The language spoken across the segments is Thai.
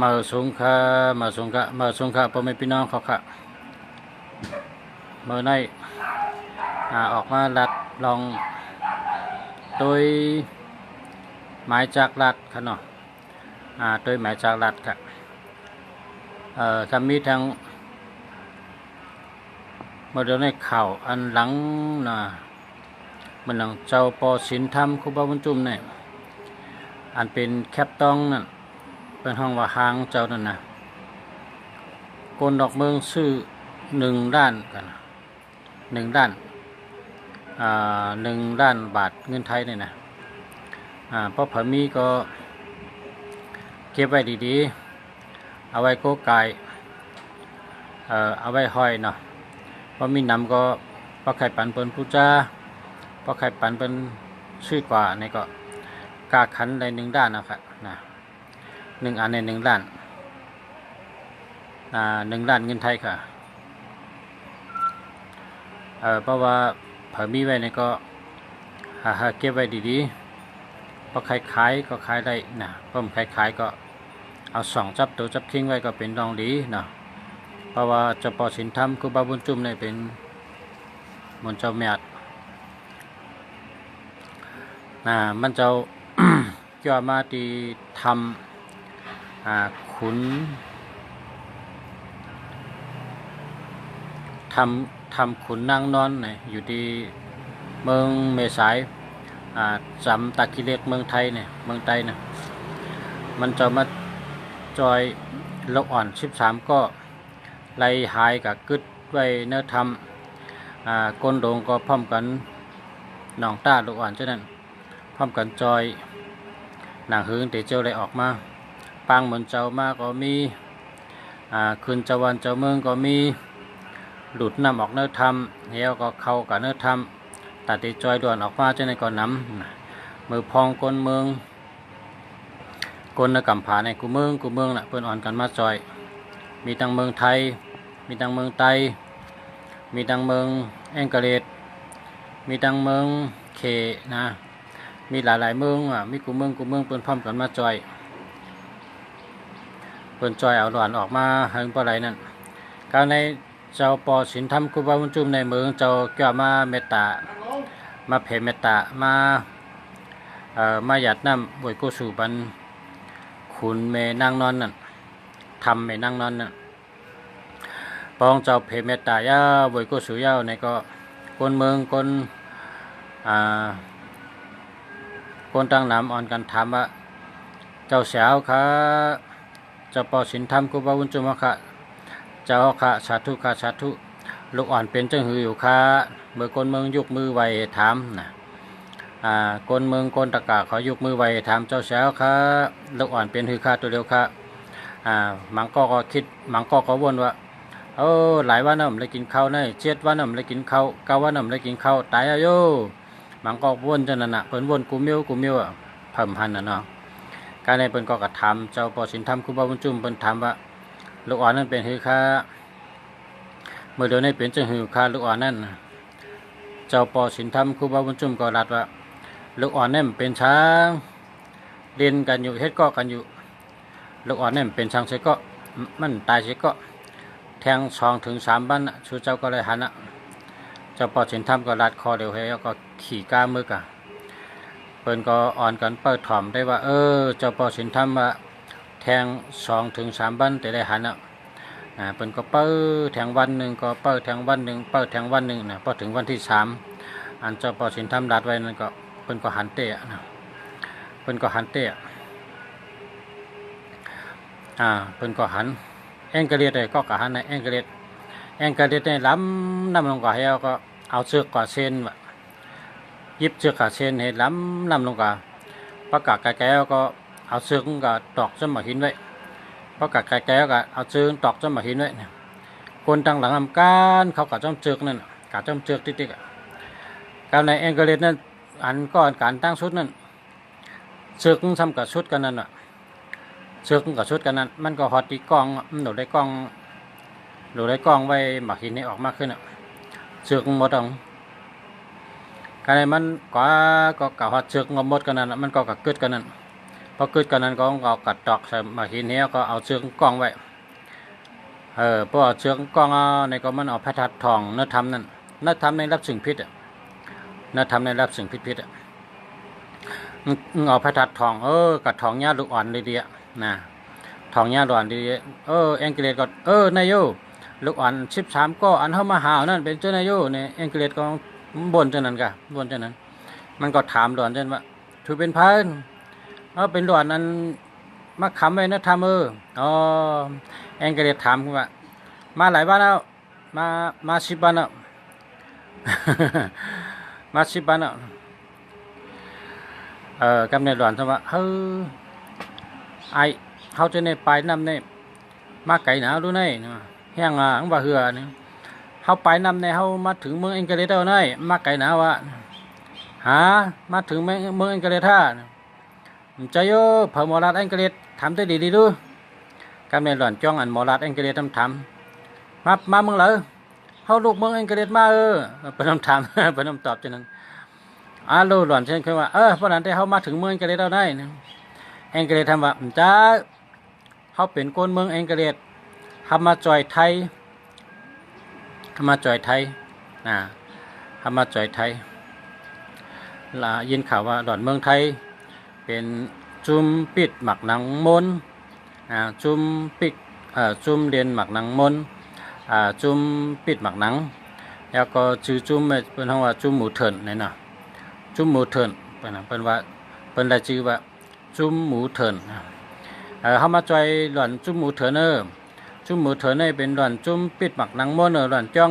มาสงค่ะพ่อแม่พี่น้องเขาค่ะเมื่อในออกมาลัดลองโดยหมายจากรัฐค่ะเนาะโดยหมายจากรัฐค่ะทำมีทางเมื่อเดือนในข่าวอันหลังนะมันหลังเจ้าปอสินธรรมครูบาบุญจุ่มเนี่ยอันเป็นแคปต้องนั่นเป็นห้องว่าหางเจ้านั่นนะกลดอกเมืองซื้อ1 ล้านกัน1 ล้าน1 ล้านบาทเงินไทยเนี่ยนะเพราะผามีก็เก็บไว้ดีๆเอาไว้โกกายเอาไว้ห้อยเนาะเพราะมีนำก็เพราะไข่ปันเป็นผู้จ้าเพราะไข่ปันเป็นชื่อกว่านี่ก็กาขันใน1 ด้านนะครับนะ1 อันใน1 ล้าน1 ล้านเงินไทยค่ะเพราะว่าผามีไว้นี่ก็เก็บไว้ดีๆเพราะใครขายก็ขายได้นะเพราะใครขายก็เอา2 จับตัวจับคิงไว้ก็เป็นรองดีเนาะเพราะว่าเจ้าปอสินธรรมครูบาบุญจุ่มเนี่ยเป็นมนต์เจ้าแม่มันเจ้า ย่อมาที่ทำขุนทำขุนนางนอนเนี่ยอยู่ที่เมืองเมษายจำตะกิเลกเมืองไทยเนี่ยเมืองไทยเนี่ยมันจะมาจอยโลกอ่อน13ก็ไล่หายกับกึดไว้เนื้อทำก้นโด่งก็พร้อมกันหนองต้าโลกอ่อนเช่นนั้นพร้อมกันจอยหนังหื้นเตเจ้าเลยออกมาปางเหมือนเจ้ามาก็มีคืนเจ้าวันเจ้าเมืองก็มีหลุดน้ำออกเนื้อทำเหี้ยวก็เข้ากับเนื้อทำตัดเตจอยด่วนออกมาเช่นนั้นก็น้ำมือพองก้นเมืองก้นในกำผาในกูเมืองน่ะเพื่อนอ่อนกันมาจอยมีทั้งเมืองไทยมีทั้งเมืองไต้มีทั้งเมืองแองกะเลดมีทั้งเมืองเคนะมีหลายๆเมืองมีกูเมืองเปิ้นพร้อมกันมาจอยเปิ้นจอยเอาหลานออกมาหึงปลาไหลนั่นการในเจ้าปอสินธรรมครูบาบุญจุ่มในเมืองเจ้าแก้วมาเมตตามาเผยเมตตามาหยัดน้ำบวยกุสุบันขุนเมนางนอนนั่นทำเมนางนอนนั่นปองเจ้าเผยเมตตายาบวยกุสุยาวในก็คนเมืองคนตั้งน้ำอ่อนกันถามว่าเจ้าสาวค่ะเจ้าปอสินธรรมครูบาบุญจุ่มค่ะเจ้าค่ะสาธุค่ะสาธุลูกอ่อนเป็นจังหืออยู่ค่ะเมื่อคนเมืองยกมือไหวถามนะคนเมืองคนตะกะเขายกมือไหวถามเจ้าสาวค่ะลูกอ่อนเป็นหือค่ะตัวเดียวค่ะมังก็คิดมังก็วนว่าหลายวันน่ะผมเลยกินข้าวใน7 วันน่ะผมเลยกินข้าว9 วันน่ะผมเลยกินข้าวตายโยมังก็วนจนนั่นน่ะเพิ่นวนกูเมียวเพิ่มหันน่ะเนาะการในเพิ่นก็กระทำเจ้าปอสินธรรมครูบาบุญจุ่มเพิ่นถามว่าลูกอ่อนนั้นเป็นหือค่ะเมื่อเดี๋ยวนี้เป็นจังหือค่ะลูกอ่อนนั่นเจ้าปอสินธรรมครูบาบุญจุ่มก็รัดว่าลูกอ่อนนั่นเป็นช้างเรียนกันอยู่เฮ็ดก็กันอยู่ลูกอ่อนนั่นเป็นช้างเสก็มันตายเสก็แทง2 ถึง 3 บ้านชูเจ้าก็เลยหันเจ้าปอสินธรรมก็รัดคอเดี๋ยวให้ก็ขี่ก้ามือกะเพิ่นก็อ่อนกันเปิดถ่อมได้ว่าเจ้าปอสินธรรมว่าแทง2 ถึง 3 บ้านแต่ได้หันเพิ่นก็เปิดแทงวันหนึ่งก็เปิดแทงวันหนึ่งเปิดแทงวันหนึ่งนะพอถึงวันที่3อันเจ้าปอสินธรรมรัดไว้นั่นก็เพิ่นก็หันเตะนะเพิ่นก็หันเตะเพิ่นก็หันแองกะเลียดเลยก็กะหันในแองกะเลียดเนี่ยล้ำน้ำลงก็ให้ก็เอาเชือกกว่าเส้นยิบเชือกกว่าเส้นให้ล้ำน้ำลงก็ประกาศไกลๆก็เอาเชือกก็ตอกจนมาหินไว้ประกาศไกลๆก็เอาเชือกตอกจนมาหินไว้คนตั้งหลังทำการเขากับจ้อมเชือกนั่นกับจ้อมเชือกติ๊กๆการในแองกะเลียดนั่นอันก็การตั้งชุดนั่นเชือกซ้ำกับชุดกันนั่นเชือกกับชุดกันนั้นมันก็ฮอตตีกล้องหนูได้กล้องไว้หมักหินให้ออกมากขึ้นเชือกหมดการในมันก็ฮอตเชือกงมหมดกันนั้นมันก็กึดกันนั้น พอเกิดกันนั้นก็เอากัดตอกใส่มาหินเนี้ยก็เอาเชือกกองไว้พอเชือกกองในก็มันเอาพระทัดทองเนื้อทำนั่นเนื้อทำในรับสิ่งพิษเนื้อทำในรับสิ่งพิษเอาพระทัดทองกับทองญาลูกอ่อนเลยเดียนะทองญาลูกอ่อนดีเอ็งกิเลสก็นายโยลูกอ่อน13ก็อันเข้ามาหานั่นเป็นเจ้านายโยเนี่ยเอ็งกิเลสก็บ่นเจ้านั้นกะบ่นเจ้านั้นมันก็ถามหลอนเจ้าว่าถือเป็นพันเป็นหลอนนั้นมาขำไว้นะทำเอ็งกิเลสถามว่ามาหลายบ้านแล้วมา10 บ้านแล้ว มา10 บ้านแล้วกำเนิดหลอนทว่าไอเขาจะในไปนำในมาไก่หนาวรู้ไงแห้งของบ่าเหือนี่เขาไปนำในเขามาถึงเมืองเอ็งเกเรต้าไงมาไก่หนาวมาถึงเมืองเอ็งเกเรท่าใจโย่เผอหมอรัดเอ็งเกเรตทำได้ดีดูกำเนิดหลอนจ้องอันหมอรัดเอ็งเกเรตทำมาเมืองเหรอเขาลูกเมืองเอ็งเกเรตมาเป็นคำถามเป็นคำตอบฉะนั้นลูหลอนเช่นคือว่าเพราะนั้นที่เขามาถึงเมืองเอ็งเกเรตเอาได้เอ็งเกเรตทำว่าจ้าเขาเป็นคนเมืองเอ็งเกเรตทำมาจ่อยไทยทำมาจ่อยไทยทำมาจ่อยไทยยินข่าวว่าหลอนเมืองไทยเป็นจุ่มปิดหมักหนังมนจุ่มปิดจุ่มเรียนหมักหนังมนจุ่มปิดหมักหนังแล้วก็ชื่อจุ่มเป็นคำว่าจุ่มหมูเถินนี่นะจุ่มหมูเถินเป็นว่าเป็นได้ชื่อว่าจุ่มหมูเถินเขามาจ่อยหลอนจุ่มหมูเถินจุ่มหมูเถินเป็นหลอนจุ่มปิดหมักหนังมนหลอนจ้อง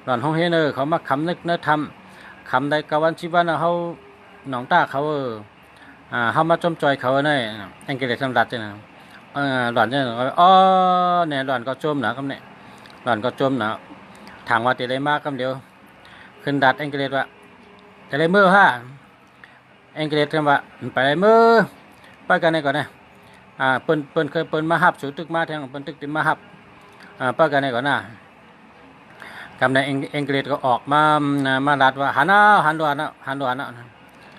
หลอนห้องเฮนเขามาคำนึกเนื้อทำคำได้กวันชีวันเขาหนองตาเขาเขามาจมจอยเขาเนี่ยเอ็งเกเรสำรัดจ้ะนะหลอนจ้ะเนี่ยหลอนก็จมนะคำเนี่ยหลอนก็จมนะถามว่าจะได้มากคำเดียวขึ้นดัดเอ็งเกเรสว่าจะได้มือเอ็งเกเรสคำว่าไปได้มือไปกันไหนก่อนนะเปิ้นเคยเปิ้นมาหับสู่ตึกมาแทงเปิ้นตึกติมาหับไปกันไหนก่อนนะกำในเอ็งเกเรสก็ออกมาลัดว่าหันดวน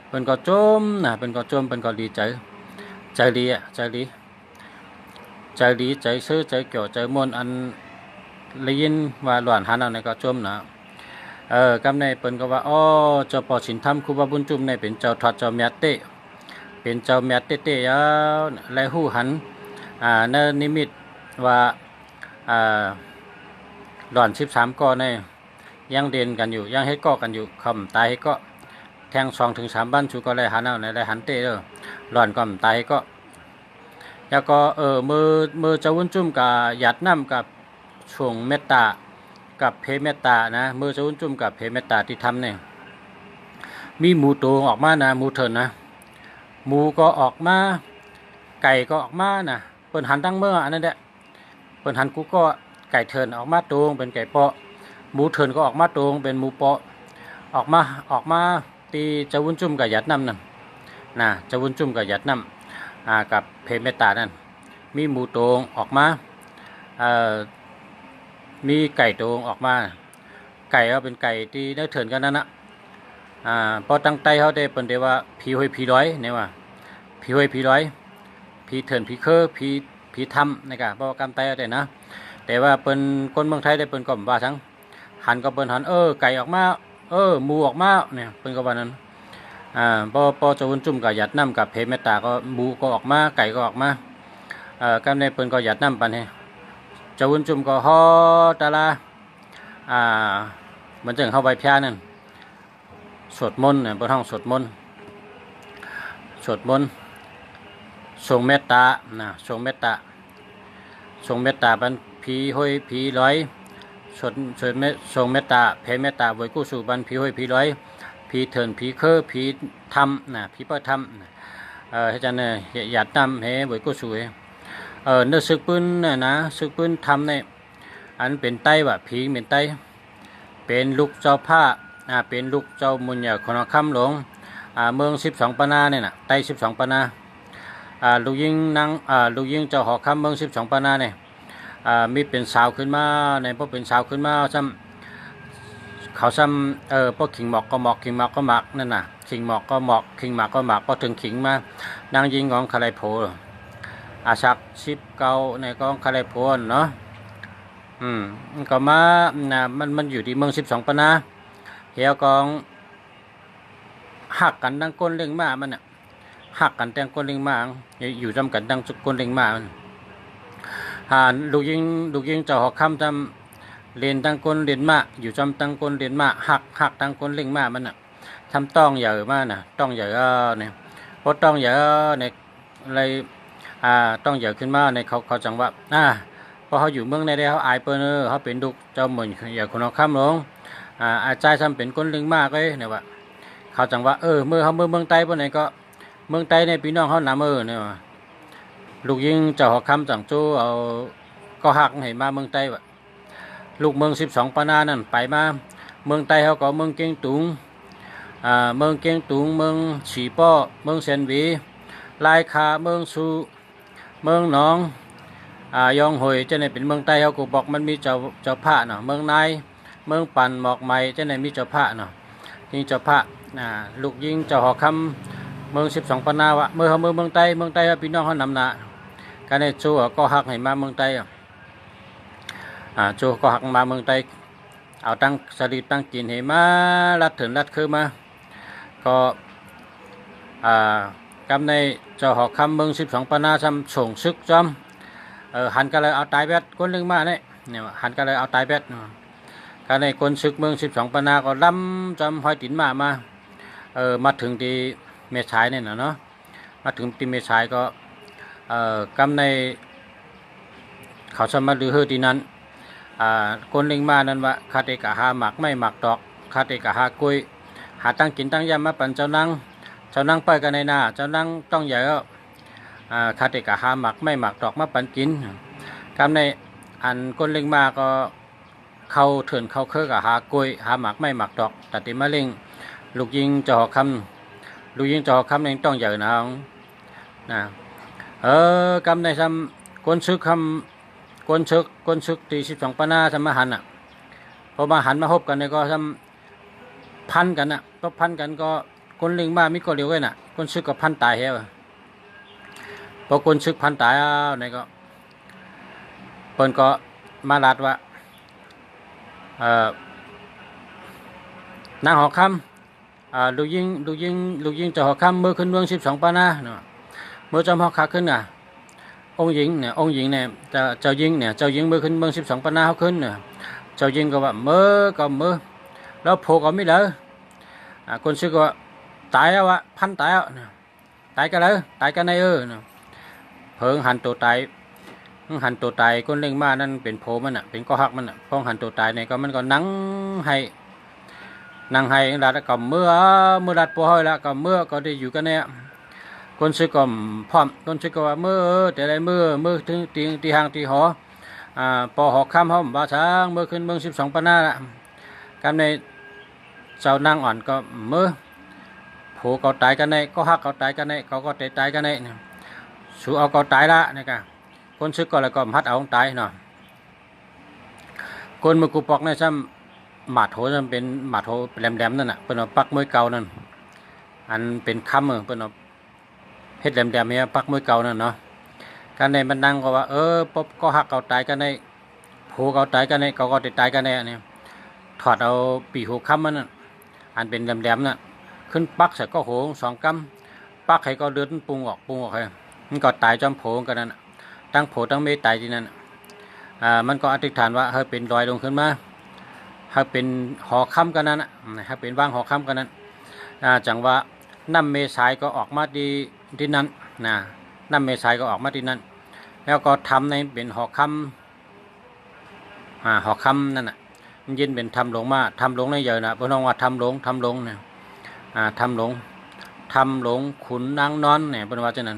เปิ้นก็จมเปิ้นก็จมเปิ้นก็ดีใจดีใจซื่อใจเกี่ยวใจมนอันได้ยินว่าหลวนหันเอาในก็จมกำในเปิ้นก็ว่าเจ้าปอสินธรรมครูบาบุญจุ่มในเป็นเจ้าทอดเจ้าเมียเตเป็นเจ้าเมียเตและหู้หันในนิมิตว่าหลอน13ก่อในยังเด่นกันอยู่ยังเฮ็ดก่อกันอยู่คำตายเฮ็ดก็แทง2 ถึง 3บ้านชูก็เลยหันเอาในเลยหันเตหลอนก็ตายก็แล้วก็มือเจ้าวุ้นจุ่มกับหยัดน้ำกับช่วงเมตตากับเพเมตตานะมือเจ้าวุ้นจุ่มกับเพเมตตาที่ทำเนี่ยมีหมูตัวออกมานะหมูเถินนะหมูก็ออกมาไก่ก็ออกมานะเปิ้นหันตั้งเมื่ออันนั้นแหละเปิ้นหันกูก็ไก่เถินออกมาตรงเป็นไก่เปาะหมูเถินก็ออกมาตรงเป็นหมูเปาะออกมาตีเจ้าวุ้นจุ่มกับหยัดน้ำนั่นนะเจ้าวุ้นจุ่มกับหยัดน้ำกับเพเมตตานั่นมีหมูตรงออกมามีไก่ตรงออกมาไก่ก็เป็นไก่ที่ได้เถินกันนั่นนะพอตั้งใจเขาได้เป็นเดียวว่าผีหอยผีร้อยเนี่ยว่าผีหอยผีร้อยผีเถินผีเคอผีทำนะครับเพราะว่ากำไตได้นะแต่ว่าเป็นคนเมืองไทยได้เป็นก่อมว่าทั้งหันก็เป็นหันไก่ออกมาหมูออกมาเนี่ยเป็นก็ว่านั้นพอจะวุ่นจุ่มกับหยัดน้ำกับเพเมตตาก็หมูก็ออกมาไก่ก็ออกมากำในเป็นก็หยัดน้ำปันให้จะวุ่นจุ่มก็ฮอตาลาเหมือนจังเข้าใบพญานั่นสวดมนต์เนี่ยบนห้องสวดมนต์ส่งเมตตาส่งเมตตาบันผีห้อยผีร้อยส่งเมตตาเพเมตตาไว้กู้สู่บันผีห้อยผีร้อยผีเถินผีเคอผีทำผีเปิดทำให้จันเนี่ยหยาดน้ำให้ไว้กู้สู่เนื้อซึกปืนนะซึกปืนทำเนี่ยอันเป็นไต้ว่าผีเป็นไต้เป็นลูกเจ้าผ้าเป็นลูกเจ้ามุญญาคนคำหลวงเมือง12 ปนาเนี่ยนะไต้12 ปนาลูกยิงเจ้าหอคำเมือง12 ปนาเนี่ยมีเป็นสาวขึ้นมาในพวกเป็นสาวขึ้นมาซ้ำเขาซ้ำพวกขิงหมอกก็หมอกขิงหมากก็หมากนั่นน่ะขิงหมอกก็หมอกขิงหมากก็หมากพอถึงขิงมา นางยิงของคาไลโพอาชักชิบเกาในกองคาไลโพนเนาะก็มามันอยู่ที่เมือง12ปนาเฮียกองหักกันดังก้นเล่งมามันน่ะหักกันแต่งก้นเล่งมาอยู่จำกันดังก้นเล่งมาลูกยิงเจ้าหอกคำจำเรียนตั้งก้นเรียนมาอยู่จำตั้งก้นเรียนมาหักตั้งก้นเล่งมามันน่ะทำต้องใหญ่มากน่ะต้องใหญ่เนี่ยเพราะต้องใหญ่ในอะไรต้องใหญ่ขึ้นมาในเขาจังว่าพอเขาอยู่เมืองในได้เขาอายเปิ้นเขาเป็นดุเจ้าเหมือนอย่าคนเอาคำลงอาจารย์ทำเป็นก้นเล่งมากเลยเนี่ยว่าเขาจังว่าเมื่อเขาเมืองใต้ปนไหนก็เมืองใต้ในพี่น้องเขาหนาเนี่ยว่าลูกยิงเจ้าหอกคำจังจูเอาก็หักให้มาเมืองใต้ว่าลูกเมือง12ปนานั่นไปมาเมืองใต้เขาก็เมืองเกียงตุงเมืองเกียงตุงเมืองฉีป้อเมืองเซนวีลายคาเมืองซูเมืองหนองยองหอยเจ้าไหนเป็นเมืองใต้เขาก็บอกมันมีเจ้าพระเนาะเมืองนายเมืองปั่นหมอกไม้เจ้าไหนมีเจ้าพระเนาะยิงเจ้าพระลูกยิงเจ้าหอกคำเมือง12ปนาวะเมืองใต้พี่น้องเขานำหนาการในจูก็หักให้มาเมืองใต้จูก็หักมาเมืองใต้เอาตั้งสลิดตั้งกินให้มาลัดถึงลัดคือมาก็กำในเจ้าหอกคำเมือง12ปนาจำส่งซึกจำหันกันเลยเอาตายแบดคนหนึ่งมาเนี่ยหันกันเลยเอาตายแบดการในคนซึกเมือง12ปนาก็ล้ำจำห้อยตินมามาถึงที่เมชายเนี่ยเนาะมาถึงที่เมชายก็กำในเขาสมาลือเฮที่นั้นคนเล็งมานั้นว่าคาเตกะหาหมักไม่หมักดอกคาเตกะหากุยหาตั้งกินตั้งยามมาปั่นเจ้านั่งไปกันในหน้าเจ้านั่งต้องใหญ่คาเตกะหาหมักไม่หมักดอกมาปั่นกินกำในอันคนเล็งมาก็เข้าเถื่อนเข้าเครือกับหากุยหาหมักไม่หมักดอกตัดติมาเล็งลูกยิงเจ้าหอกคำลูกยิงเจ้าหอกคำในต้องใหญ่นะกำในซ้ำคนซึกคำคนซึกตี12ปนาซ้ำมาหันพอมาหันมาพบกันเนี่ยก็ซ้ำพันกันก็พันกันก็คนเล็งมามิก็เลี้ยวไว้คนซึกก็พันตายแล้วพอคนซึกพันตายเนี่ยก็เปิ้นก็มาลาดว่านางหอกคำลูกยิงเจ้าหอกคำเมื่อขึ้นเมือง12ปนาเมื่อจำหอกขาขึ้นองค์หญิงเนี่ยเจ้ายิงเมื่อขึ้นเมือง12ปนาเขาขึ้นเจ้ายิงก็ว่าเมื่อแล้วโผล่ก็ไม่เลยคนชื่อก็ตายแล้วพันตายแล้วตายกันเลยตายกันในเพิ่งหันตัวตายคนเล็งมานั่นเป็นโผล่มันเป็นก็หักมันพ้องหันตัวตายเนี่ยก็มันก็นั่งให้แล้วก็เมื่อรัดปัวห้อยแล้วก็เมื่อก็ได้อยู่กันเนี่ยคนซื้อก็พร้อมคนซื้อก็ว่าเมื่อแต่ไรเมื่อถึงตีหางตีหอปอหอกข้ามห้องบาช้างเมื่อขึ้นเมือง12ปนาละกันในเจ้านางอ่อนก็เมื่อผูเขาตายกันในก็หักเขาตายกันในเขาก็ตายกันในสู้เอาเขาตายละนี่กันคนซื้อก็เลยก็พัดเอาตายเนาะคนมือกูปอกในซ้ำหมาดโหจะเป็นหมาดโหแหลมๆนั่นเป็นปักมวยเก่านั่นอันเป็นคำเป็นเฮ็ดแหลมๆเนี่ยปักมวยเก่านั่นเนาะการในมันดังก็ว่าป๊บก็หักเขาตายกันในผูเขาตายกันในเขาก็ตายกันในเนี่ยถอดเอาปีหูคำมันอันเป็นแหลมๆน่ะขึ้นปักใส่ก็โหง2 กำปักให้ก็เดือดปรุงออกให้มันก็ตายจอมโผล่กันนั่นตั้งโผล่ตั้งเมตตายที่นั่นมันก็อธิษฐานว่าให้เป็นรอยลงขึ้นมาให้เป็นหอค่ำกันนั้นให้เป็นว่างหอค่ำกันนั้นจังว่าน้ำเมษายก็ออกมาที่นั้นน้ำเมษายก็ออกมาที่นั้นแล้วก็ทำในเป็นหอค่ำนั่นมันยินเป็นทำลงมาทำลงในเยอะเพราะน้องว่าทำลงเนี่ยทำลงขุนนางนอนเนี่ยเป็นว่าเช่นนั้น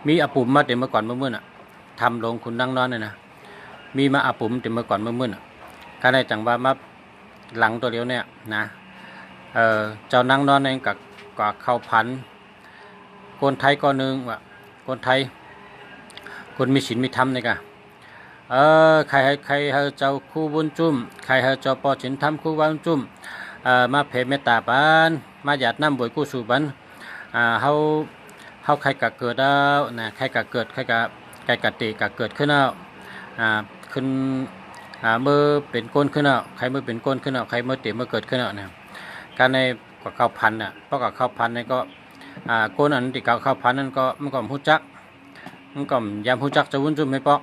มีอาปุ่มมาเต็มเมื่อก่อนเมื่อทำลงขุนนางนอนเนี่ยมีมาอาปุ่มเต็มเมื่อก่อนเมื่อก็ได้จังว่ามาหลังตัวเดียวเนี่ยเจ้านางนอนเองกับเข้าพันคนไทยก็นึงว่าคนไทยคนมีศีลมีธรรมเนี่ยกะใครให้เจ้าคู่บุญจุ่มใครให้เจ้าปอศีลธรรมคู่บุญจุ่มมาเผยเมตตาปานมาหยาดน้ำบวยกู้สู่บันเฮา าใครกะเกิดแล้วนะใครกะเกิดใครกะติกะเกิดขึ้นแล้วขึ้นเมื่อเป็นก้นขึ้นแล้วใครเมื่อเป็นก้นขึ้นแล้วใครเมื่อติเมื่อเกิดขึ้นแล้วนะการในกับข้าวพันธุ์เพราะกับข้าวพันธุ์นี่ก็ก้นอันที่กับข้าวพันธุ์นั่นก็มันก็หูจักมันก็ยามหูจักจะวุ่นจุ่มไม่ปอก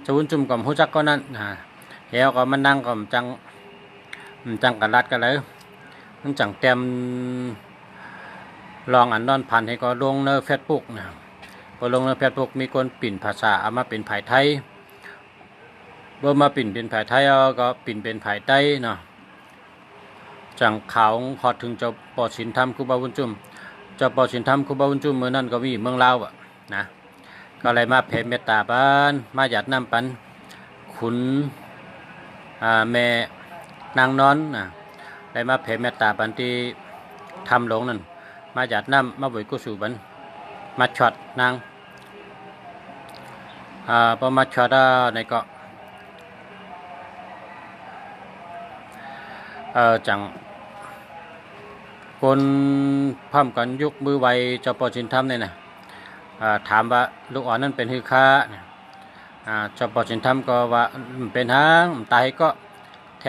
จะวุ่นจุ่มกับหูจักก็นั่นเดี๋ยวก็มันนั่งก็จังกันรัดกันเลยมันจังเต็มลองอันนอนพันให้ก็ลงในเฟซบุ๊กนะพอลงในเฟซบุ๊กมีคนปิ่นภาษาเอามาเป็นภายไทยเมื่อมาปิ่นเป็นภายไทยก็ปิ่นเป็นภายใต้เนาะจังข่าวฮอดถึงเจ้าปอสินธรรมครูบาบุญจุ่มเจ้าปอสินธรรมครูบาบุญจุ่มเมื่อนั้นก็มีเมืองลาวนะก็เลยมาแผ่เมตตาบ้านมาหยาดน้ำปันขุนแม่นางนอนได้มาแผ่เมตตาปันที่ทำหลงนั่นมาหยาดน้ำมาบุยกุศลบันมาช็อตนางพอมาช็อตในก็จังคนพร้อมกันยกมือไหวเจ้าปอสินธรรมเนี่ยนะถามว่าลูกอ่อนนั้นเป็นฮือค้าเจ้าปอสินธรรมก็ว่าเป็นหางตายก็แ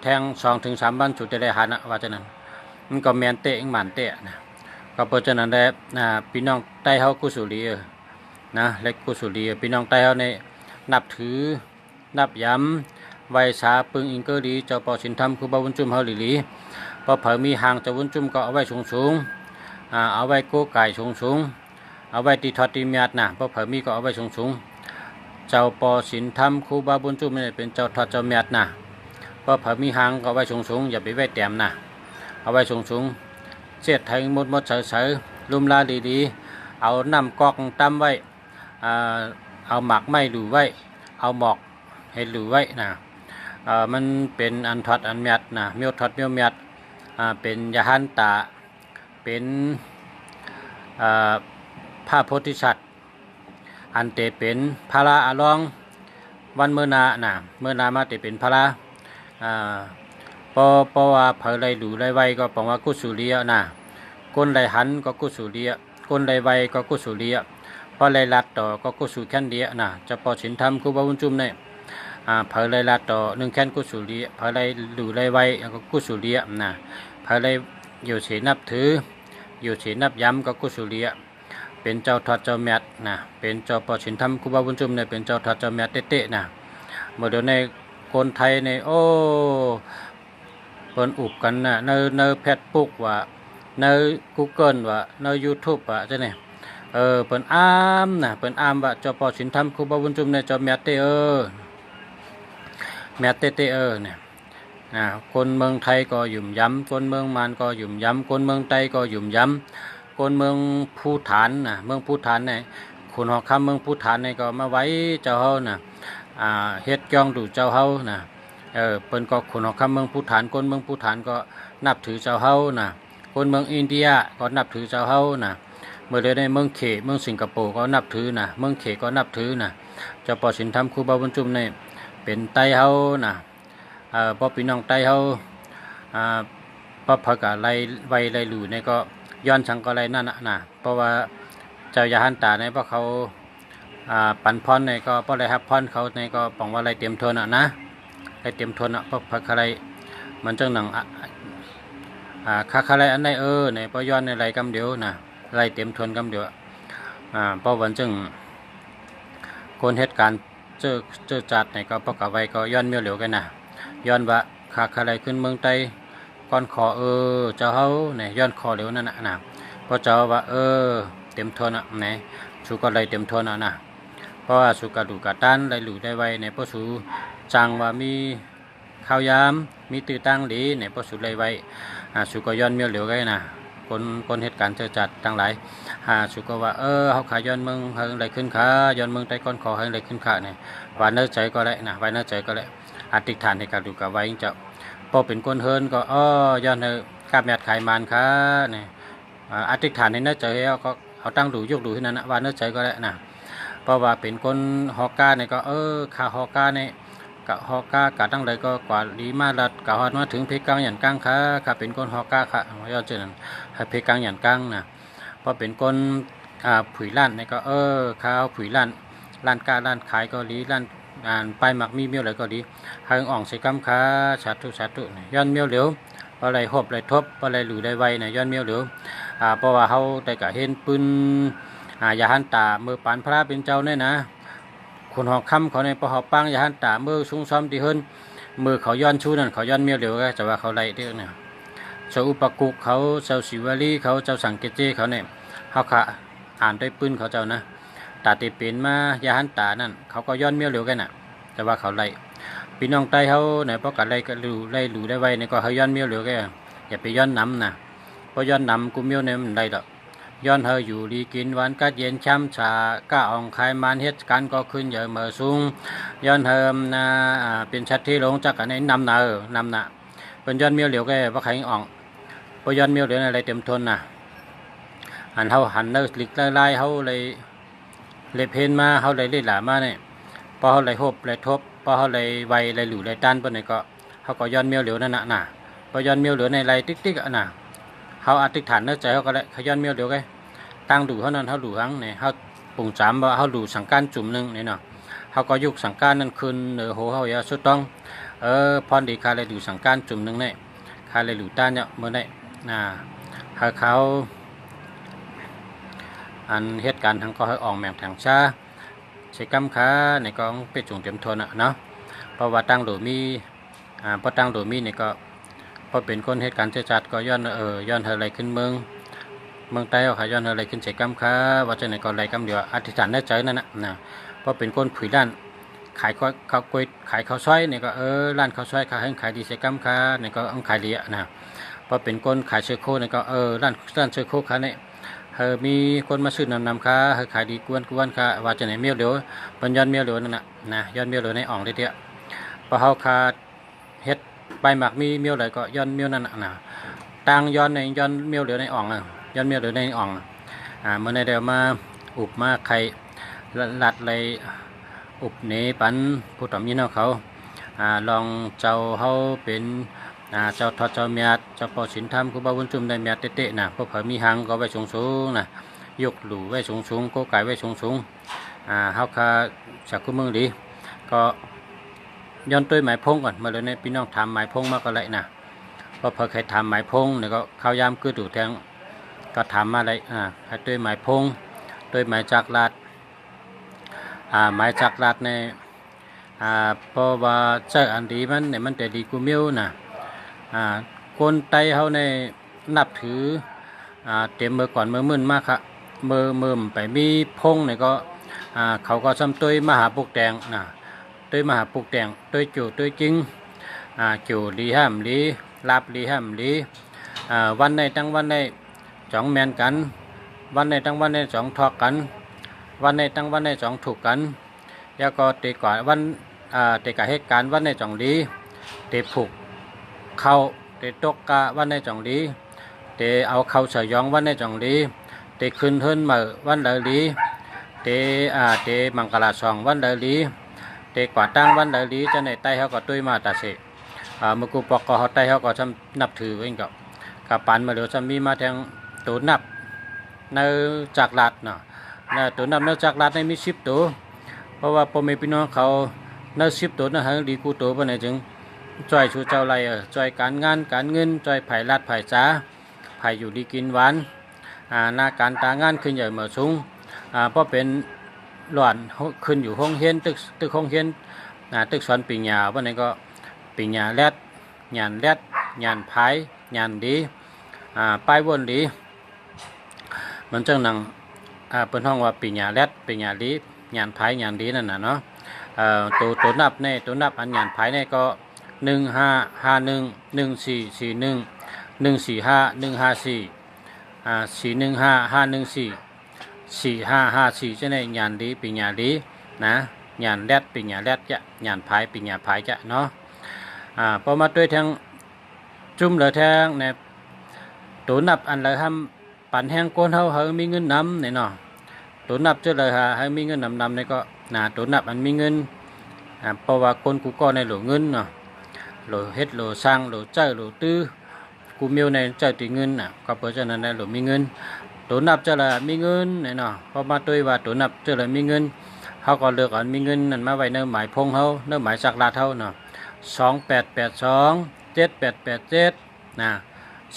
ทง2-3 วันสุดจะได้หันว่าจะนั้นมันก็แมนเตะอิงหมันเตะนะก็เพราะฉะนั้นได้พี่น้องใต้เฮากุศลีนะเล็กกุศลีพี่น้องใต้เฮาในนับถือนับย้ำไว้สาปึงอิงเกอดีเจ้าปอสินธรรมครูบาบุญจุ่มเฮาหลีพอเผยมีหางเจ้าบุญจุ่มก็เอาไว้สูงเอาไว้โก้ไก่สูงเอาไว้ตีทอดตีเมียดนะพอเผยมีก็เอาไว้สูงเจ้าปอสินธรรมครูบาบุญจุ่มนี่เป็นเจ้าทอดเจ้าเมียดนะพอเผยมีหางก็เอาไว้สูงอย่าไปไว้แต้มนะเอาไว้สูงเสียดไทยมดเสยลุมลาดีเอาน้ำกอกตั้มไว้เอาหมักไม้หลูไว้เอาหมอกเห็ดหลูไว้นะมันเป็นอันทอดอันเมียดนะเมียวทอดเมียวเมียดเป็นยาหันตาเป็นผ้าโพธิสัตว์อันเตเป็นพาราอลองวันเมื่อนานะเมื่อนามาเตเป็นพาราเพราะว่าเผยไรหลูไรไวก็บอกว่ากุศลีนะก้นไรหันก็กุศลีก้นไรไวก็กุศลีเพราะไรลัดต่อก็กุศลแค่นเดียนะจะปอสินธรรมครูบาบุญจุ่มเนี่ยเผยไรลัดต่อ1 แค่นกุศลีเผยไรหลูไรไวก็กุศลีนะเผยไรอยู่เฉนับถืออยู่เฉนับย้ำก็กุศลีเป็นเจ้าทอดเจ้าแมดนะเป็นเจ้าปอสินธรรมครูบาบุญจุ่มเนี่ยเป็นเจ้าทอดเจ้าแมดเตะนะเมื่อเดี๋ยวในคนไทยในโอ้เปิ้นอุบกันนะในแพทปุ๊กว่าใน Google ว่าใน YouTube ว่าจังได๋เปิ้นอ้ามนะเปิ้นอ้ามว่าเจ้าปอสินธรรมครูบาบุญจุ่มเนี่ยเจ้าแมดเตแมดเตเนี่ยคนเมืองไทยก็หยุ่มย้ำคนเมืองมานก็หยุ่มย้ำคนเมืองใต้ก็หยุ่มย้ำคนเมืองภูฐานเมืองภูฐานเนี่ยคนหอคำเมืองภูฐานเนี่ยก็มาไว้เจ้าเฮาเฮ็ดจ้องดูเจ้าเฮาเปิ้นก็คนหอคำเมืองภูฐานคนเมืองภูฐานก็นับถือเจ้าเฮาคนเมืองอินเดียก็นับถือเจ้าเฮาเมื่อเดือนในเมืองเขเมืองสิงคโปร์ก็นับถือเมืองเขก็นับถือเจ้าปอสินธรรมครูบาบุญจุ่มเนี่ยเป็นไต้เฮาพอพี่น้องไต้เฮาพอพักอะไรไวไรหลูเนี่ยก็ย้อนสังก็ไรนั่นเพราะว่าเจ้ายาหันตาเนี่ยเพราะเขาปันพรเนี่ยก็เพราะอะไรครับพรเขาเนี่ยก็บอกว่าอะไรเตรียมทนนะอะไรเตรียมทนเพราะพักอะไรมันจังหนังค่าอะไรอันไหนเนี่ยเพราะย้อนในไรกำเดียวไรเตรียมทนกำเดียวเพราะวันจึงคนเหตุการณ์เจอจัดเนี่ยก็เพราะกับไว้ก็ย้อนเมียวเหลียวกันย้อนว่าค่าอะไรขึ้นเมืองไต้ก่อนขอเจ้าเฮาเนี่ยย้อนคอเหลียวนั่นเพราะเจ้าว่าเต็มทนเนี่ยสุก็เลยเต็มทนเพราะว่าสุกระดูกกระตันไรหลู่ได้ไว้ในเพราะสุจังว่ามีข้าวยามมีตื้อตั้งหลีในเพราะสุไรไว้สุก็ย้อนเมียวเหลียวกันคนเหตุการณ์เจอจัดทั้งหลายสุก็ว่าเขาขายย้อนเมืองเฮงไรขึ้นขาย้อนเมืองไต้ก้อนขอเฮงไรขึ้นขาเนี่ยว่าเนื้อใจก็ได้ไว้เนื้อใจก็ได้อธิษฐานในการดูกับไว้เจ้าพอเป็นคนเฮินก็ย้อนเนื้อกาบแมดขายมันค่ะเนี่ยอธิษฐานในเนื้อใจก็เอาตั้งดูยกดูที่นั่นว่าเนื้อใจก็ได้เพราะว่าเป็นคนฮอกกาเนี่ยก็ขาฮอกกาเนี่ยกะฮอกกากะตั้งเลยก็กว่าดีมาลัดกะฮอดมาถึงเพกังหยันกังค่ะเป็นคนฮอกกาค่ะย้อนเจนั้นเพกังหยันกังพอเป็นคน ผุยร้านนี่ก็ข้าวผุยร้านการ้านขายก็ดีร้านไปหมักมีเมียวเลยก็ดีหางอ่องใส่กำขาสาธุย้อนเมียวเหลียวอะไรหบอะไรทบอะไรหลู่ได้ไวเนี่ยย้อนเมียวเหลียวเพราะว่าเขาได้กะเห็นปืนยาหันตามือปานพระเป็นเจ้าเนี่ยนะคนหอกคำเขาในปหอบปังยาหันตามือสูงซ้อมดีขึ้นมือเขาย้อนชูนั่นเขาย้อนเมียวเหลียวก็จะว่าเขาไล่เด้อเนี่ยเจ้าอุปกุกเขาเจ้าศิวลีเขาเจ้าสังเกตเจเขาเนี่ยเขาขะอ่านด้วยปืนเขาเจ้านะตาติเป็นมายาหันตานั่นเขาก็ย้อนเมียวเหลียวกันน่ะแต่ว่าเขาไล่พี่น้องใต้เขาเนี่ยเพราะกัดไล่ก็หลู่ได้ไวเนี่ยก็เขาย้อนเมียวเหลียวกันอย่าไปย้อนน้ำนะเพราะย้อนน้ำกูเมียวเนี่ยมันได้ดอกย้อนเฮออยู่ดีกินหวานกัดเย็นช้ำชาก้าอ่องคายมันเฮ็ดกันก็ขึ้นเยอะเมื่อสูงย้อนเฮอนะเป็นชัดที่ลงจากกันในนำนาเป็นย้อนเมียวเหลียวกันว่าใครอ่องเพราะย้อนเมียวเหลียวอะไรเต็มทนนะหันเฮาหันเลิกลิกไล่เฮาเลยเล็บเพนมาเฮาเลยเล่หลามาเนี่ยพอเฮาเลยหบเลยทบพอเฮาเลยไวเลยหลู่เลยต้านเปิ้นนี่ก็เฮาก็ย้อนเมียวเหลียวนั่นน่ะพอย้อนเมียวเหลียวในไรติ๊กๆน่ะเฮาอธิษฐานในใจเฮาก็เลยขย้อนเมียวเหลียวไงตั้งดูเฮานั้นเฮาดูหังเนี่ยเฮาปุ่งจามว่าเฮาดูสังการจุ่มนึงนี่เนาะเฮาก็ยุกสังการนั้นคืนโหเฮาอย่าสุดต้องพรดีคาเลยดูสังการจุ่มนึงเนี่ยคาเลยหลู่ต้านเนี่ยมื้อนี้เขาอันเหตุการณ์ทางก็ให้ออกแมงทางชาใช้กำขาในกองเป็ดจุงเต็มทนเนาะเพราะว่าตั้งโดมีพอตั้งโดมีเนี่ยก็พอเป็นคนเหตุการณ์จัดก็ย้อนย้อนอะไรขึ้นเมืองใต้เอาขาย้อนอะไรขึ้นใช้กำขาว่าจะไหนก็อะไรกำเดียวอธิษฐานได้ใจนั่นนะเพราะเป็นคนผุยด้านขายข้าวกล้วยขายข้าวซอยเนี่ยก็ร้านข้าวซอยขายให้ขายดีใช้กำขาเนี่ยก็ขายดีนะพอเป็นคนขายเชื้อโคเนี่ยก็ร้านเชื้อโคขาเนี่ยมีคนมาซื้อนำค้าขายดีกวนค้าว่าจะไหนเมียวเหลียวเป็นย้อนเมียวเหลียวนั่นนะย้อนเมียวเหลียวในอ่องได้เดียวพอเขาขาดเฮ็ดใบหมักมีเมียวเลยก็ย้อนเมียวนั่นนะต่างย้อนในย้อนเมียวเหลียวในอ่องย้อนเมียวเหลียวในอ่องเมื่อในเดียวมาอุบมาไข่ลัดเลยอุบเนปันผู้ต่อมีน้องเขาลองเจ้าเขาเป็นเจ้าทอดเจ้าเมียดเจ้าปอสินธรรมครูบาวุ้นจุ่มได้เมียดเตะนะพวกเผยมีหางก็ไว้สูงนะยกหลู่ไว้สูงก็ไก่ไว้สูงเฮาคาจากคู่มือดีก็ย้อนตัวหมายพงก่อนมาเลยในพี่น้องทำหมายพงมาก็เลยนะพอเผยใครทำหมายพงเนี่ยก็ข้าวยามคือถูแทงก็ทำมาเลยให้ตัวหมายพงตัวหมายจักรลาดหมายจักรลาดในเพราะว่าเจออันดีมันเนี่ยมันแต่ดีกูมิ้วนะคนไตเขาในนับถือเต็มเมื่อก่อนเมื่อมื่นมากครับเมื่อไปมีพงเนี่ยก็เขาก็ซ้ำตัวมหาปุกแดงนะตัวมหาปุกแดงตัวจู่ตัวจริงจู่ลีห้ามลีลาบลีห้ามลีวันในตั้งวันในสองแมนกันวันในตั้งวันในสองทอกกันวันในตั้งวันในสองถูกกันแล้วก็ตีก่อนวันตีกับเหตุการณ์วันในสองลีตีผูกเข้าเตตกกะวันในจ่องลีเตเอาเข้าเสยองวันในจ่องลีเตขึ้นเฮิรนมาวันเดลีเตมังกรสองวันเดลีเตกว่าตั้งวันเดลีจะในใต้เขาก็ตุ้ยมาตาเสมือกูปอกก็เขาใต้เขาก็นับถือเองกับปันมาเดี๋ยวจะมีมาแทงตัวนับในจักรลาดเนาะตัวนับในจักรลาดในมี10ตัวเพราะว่าพ่อแม่พี่น้องเขาใน10ตัวนะฮะดีกูตัวปะเนี่ยจึงจอยชูเจ้าไรจอยการงานการเงินจอยไผ่ลาดไผ่จ้าไผ่อยู่ดีกินหวานหน้าการตางานขึ้นใหญ่เหมือสูงเพราะเป็นหลอนขึ้นอยู่ห้องเฮียนตึกห้องเฮียนตึกสอนปีญาวันนี้ก็ปีญาแรดหยานแรดหยานไผ่หยานดีป้ายวนดีมันจังหนังเป็นห้องว่าปีญาแรดปีญาดีหยานไผ่หยานดีนั่นน่ะเนาะตัวนับในตัวนับอันหยานไผ่ในก็1551141145144544จะในญาณดีปีญาดีนะญาณแรดปีญาแรดจะญาณพายปีญาพายจะเนาะพอมาด้วยทางจุ่มเหลือแทงในตัวนับอันเลยทำปั่นแห้งก้นเฮามีเงินนำเนี่ยเนาะตัวนับจะเลยให้มีเงินนำเนี่ยก็ตัวนับอันมีเงินเพราะว่าคนกูก็ในหลวงเงินเนาะหลเฮ็ดหลสร้างหลเจ้าหลตื้อกูมีในเจ้าตีเงินก็เพราะฉะนั้นหลมีเงินต ตัวนับเจอละมีเงินเนี่ยเนาะพอมาตัวว่าตัวนับเจอละมีเงินเขาก็เลือกอันมีเงินนั่นมาไว้ในหมายพงเขาในหมายสักลาเท่าเนาะ2882 7887นะ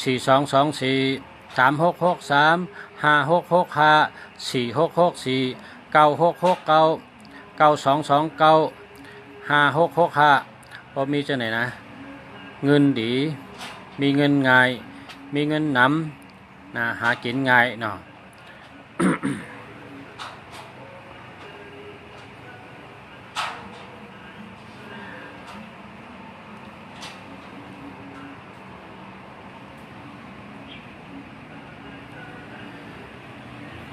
4224 3663 5665 4664 9669 9229 5665พอมีจะไหนนะเงินดีมีเงินง่ายมีเงินนำนะหากินง่ายเนาะ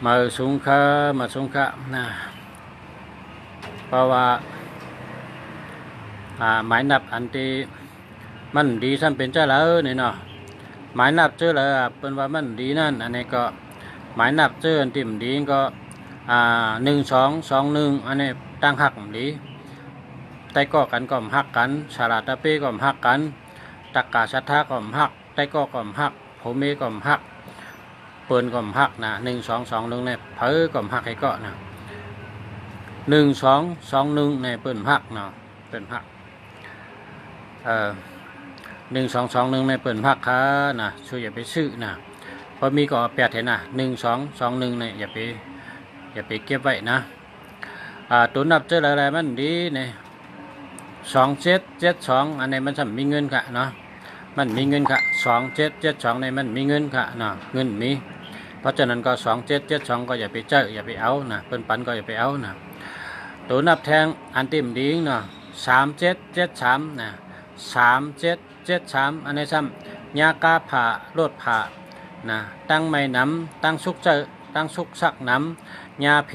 มาสูงค่ามาสูงค่านะเพราะว่าหมายนับอันที่มันดีซ้ำเป็นเจ้าแล้วนี่เนาะหมายนับเจอแล้วเป็นว่ามันดีนั่นอันนี้ก็หมายนับเจออันที่มันดีก็1221อันนี้ตั้งหักดีไต้ก็กันก็หักกันสาราตะเป้ก็หักกันตักกาชัทธาก็หักไต้ก็หักโผเมก็หักเปิ้นก็หักนะ1221เนี่ยเพิ่ก็หักให้ก็นะ1221เนี่ยเปิ้นหักเนาะเปิ้นหัก1221ในเปิดพักค้านะช่วยอย่าไปซื้อนะพอมีก็แปดเห็นนะ1221เนี่ยอย่าไปเก็บไว้นะตัวนับเจออะไรมันดีเนี่ย2772อันนี้มันจะมีเงินค่ะเนาะมันมีเงินค่ะ2772ในมันมีเงินค่ะเนาะเงินมีเพราะฉะนั้นก็2772ก็อย่าไปเจออย่าไปเอานะเปิ้นปันก็อย่าไปเอานะตัวนับแทงอันติมดีเนาะ3773นะ3773อันนี้ซ้ำยากาผ่าโลดผ่านะตั้งไม่น้ำตั้งสุกเจอตั้งสุกสักน้ำยาเพ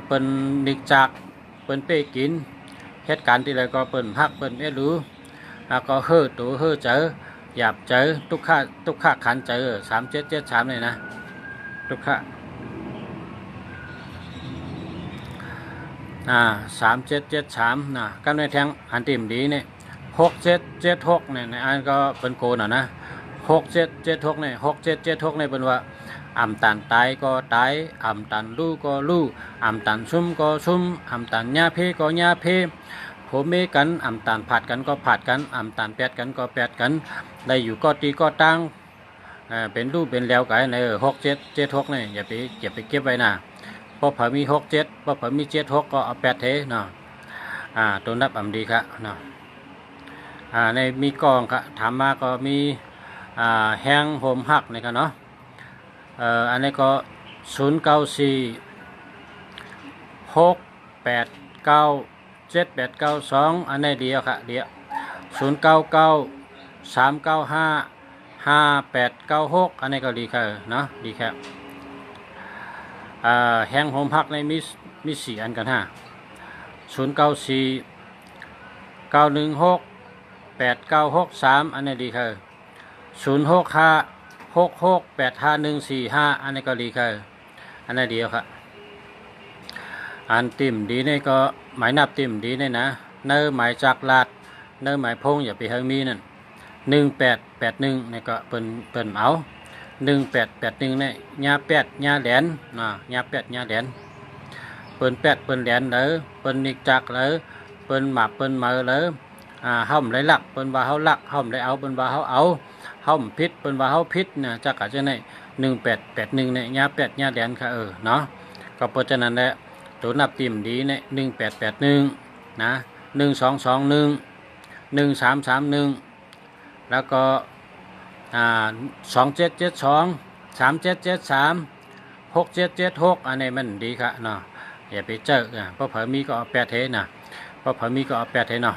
เปิ้นนิกจากเปิ้นเป้กินเหตุการณ์ที่ไรก็เปิ้นพักเปิ้นรู้แล้วก็เฮ่อตัวเฮ่อเจอหยาบเจอทุกข้าขันเจอ3773เลยนะทุกข้า3773นะกันในแทงอันติมดีเนี่ย6776เนี่ยในอันก็เป็นโกนนะ6776เนี่ย6776เนี่ยเป็นว่าอ่ำตันตายก็ตายอ่ำตันลู่ก็ลู่อ่ำตันซุ่มก็ซุ่มอ่ำตันหญ้าเพก็หญ้าเพผมเมกันอ่ำตันผัดกันก็ผัดกันอ่ำตันแปดกันก็แปดกันได้อยู่ก็ตีก็ตั้งเป็นรูปเป็นแล้วกันใน6776เนี่ยอย่าไปเก็บไว้นะพอเผามี67พอเผามี76ก็เอา8เทเนาะตัวนับอ่ำดีครับเนาะในมีกองครับถามมาก็มีแห้งโฮมหักนี่ครับเนาะอันนี้ก็0946897892อันนี้เดียวครับเดียว0993955896อันนี้ก็ดีครับเนาะดีครับแห้งโฮมหักในมี4อันกันฮะ0949168963อันนี้ดีครับ0656685145อันนี้ก็ดีครับอันนี้เดียวครับอันติ่มดีนี่ก็หมายนับติ่มดีนี่นะเนื้อหมายจากลาดเนื้อหมายพงอย่าไปเฮงมีนั่น1881นี่ก็เปิ้นเอา1881เนี่ยญา8ญาแหลนญา8ญาแหลนเปิ้น8เปิ้นแหลนเลยเปิ้นนิกจักเลยเปิ้นหมาเปิ้นมาเลยห้อมเลยลักเปิ้นว่าเฮาลักห้อมเลยเอาเปิ้นว่าเฮาเอาห้อมพิษเปิ้นว่าเฮาพิษนะจักกะจังได๋1881เนี่ยญา8ญาแหลนค่ะเนาะก็เพราะฉะนั้นแหละตัวนับติ่มดีเนี่ย1881นะ1221 1331แล้วก็2772 3773 6776อันนี้มันดีครับเนาะอย่าไปเจอเพราะเผอมีก็เอา8เทนะเพราะเผอมีก็เอา8เทเนาะ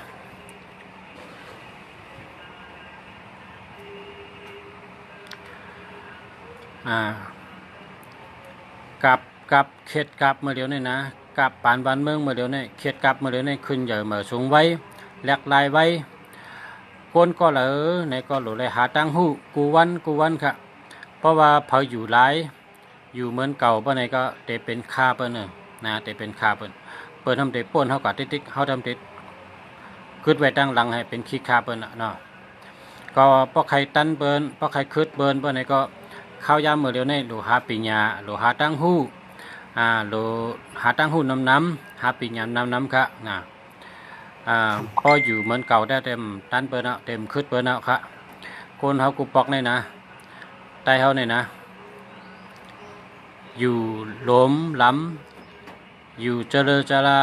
กับเข็ดกับเมื่อเดียวนี่นะกับปานบ้านเมืองเมื่อเดียวนี่เข็ดกับเมื่อเดียวนี่ขึ้นใหญ่เมื่อสูงไว้แหลกลายไว้คนก็เหลอในก็หลุดเลยหาตั้งหูกูวันค่ะเพราะว่าเผาอยู่หลายอยู่เหมือนเก่าเปิ้นไหนก็เตเป็นคาเปิ้นนะเตเป็นคาเปิ้นทำเตป่นเฮาก็ติ๊กเฮาทำเตคืดไว้ตั้งหลังให้เป็นขี้คาเปิ้นเนาะก็พอใครตันเปิ้นพอใครคืดเปิ้นไหนก็ ข้าวยามเมื่อเร็วในหลูหาปีญาหลูหาตั้งหู้หลูหาตั้งหู้น้ำหาปีญาน้ำค่ะนะพออยู่เหมือนเก่าได้เต็มตันเปิ้นเอาเต็มคืดเปิ้นเอาค่ะคนเขากูปอกในนะใต้เขาในนะอยู่หลมล้ำอยู่เจริญจระ